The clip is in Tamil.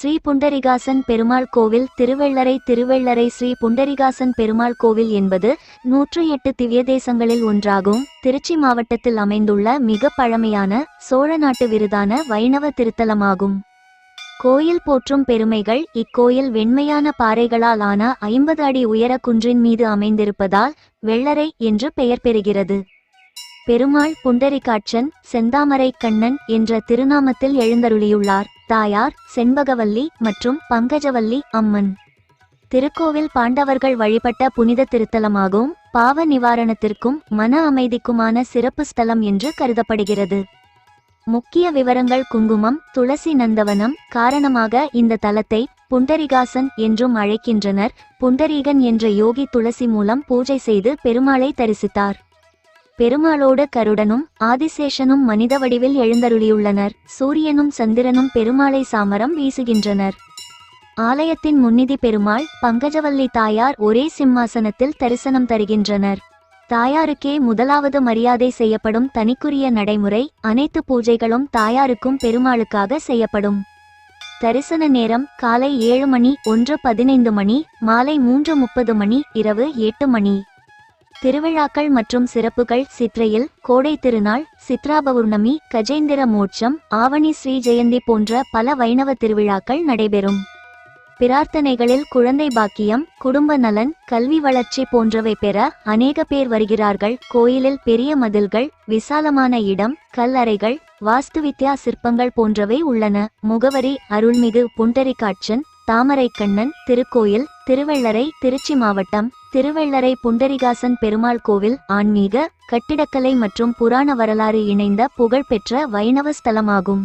ஸ்ரீ புண்டரிகாசன் பெருமாள் கோவில் திருவெள்ளரை. திருவெள்ளரை ஸ்ரீ புண்டரிகாசன் பெருமாள் கோவில் என்பது 108 திவ்ய தேசங்களில் ஒன்றாகும். திருச்சி மாவட்டத்தில் அமைந்துள்ள மிக பழமையான சோழ நாட்டு விருதான வைணவ திருத்தலமாகும். கோயில் போற்றும் பெருமைகள். இக்கோயில் வெண்மையான பாறைகளால் ஆன 50 அடி உயர குன்றின் மீது அமைந்திருப்பதால் வெள்ளரை என்று பெயர் பெறுகிறது. பெருமாள் புண்டரிகாட்சன் செந்தாமரை கண்ணன் என்ற திருநாமத்தில் எழுந்தருளியுள்ளார். தாயார் செண்பகவல்லி மற்றும் பங்கஜவல்லி அம்மன். திருக்கோவில் பாண்டவர்கள் வழிபட்ட புனித திருத்தலமாகும். பாவ நிவாரணத்திற்கும் மன அமைதிக்குமான சிறப்பு ஸ்தலம் என்று கருதப்படுகிறது. முக்கிய விவரங்கள். குங்குமம் துளசி நந்தவனம் காரணமாக இந்த தலத்தை புண்டரிகாசன் என்றும் அழைக்கின்றனர். புண்டரீகன் என்ற யோகி துளசி மூலம் பூஜை செய்து பெருமாளை தரிசித்தார். பெருமாளோடு கருடனும் ஆதிசேஷனும் மனித வடிவில் எழுந்தருளியுள்ளனர். சூரியனும் சந்திரனும் பெருமாளை சாமரம் வீசுகின்றனர். ஆலயத்தின் முன்னிதி பெருமாள் பங்கஜவல்லி தாயார் ஒரே சிம்மாசனத்தில் தரிசனம் தருகின்றனர். தாயாருக்கே முதலாவது மரியாதை செய்யப்படும் தனிக்குரிய நடைமுறை. அனைத்து பூஜைகளும் தாயாருக்கும் பெருமாளுக்காக செய்யப்படும். தரிசன நேரம் காலை 7 மணி, 1:15 மணி, மாலை 3:30 மணி, இரவு 8 மணி. திருவிழாக்கள் மற்றும் சிறப்புகள். சித்திரையில் கோடை திருநாள், சித்ரா பௌர்ணமி, கஜேந்திர மோட்சம், ஆவணி ஸ்ரீ ஜெயந்தி போன்ற பல வைணவ திருவிழாக்கள் நடைபெறும். பிரார்த்தனைகளில் குழந்தை பாக்கியம், குடும்ப நலன், கல்வி வளர்ச்சி போன்றவை பெற அநேக பேர் வருகிறார்கள். கோயிலில் பெரிய மதில்கள், விசாலமான இடம், கல்லறைகள், வாஸ்துவித்யா சிற்பங்கள் போன்றவை உள்ளன. முகவரி: அருள்மிகு புண்டரிகாட்சன் தாமரைக்கண்ணன் திருக்கோயில், திருவெள்ளரை, திருச்சி மாவட்டம். திருவெள்ளரை புண்டரிகாசன் பெருமாள் கோவில் ஆன்மீக, கட்டிடக்கலை மற்றும் புராண வரலாறு இணைந்த புகழ்பெற்ற வைணவ ஸ்தலமாகும்.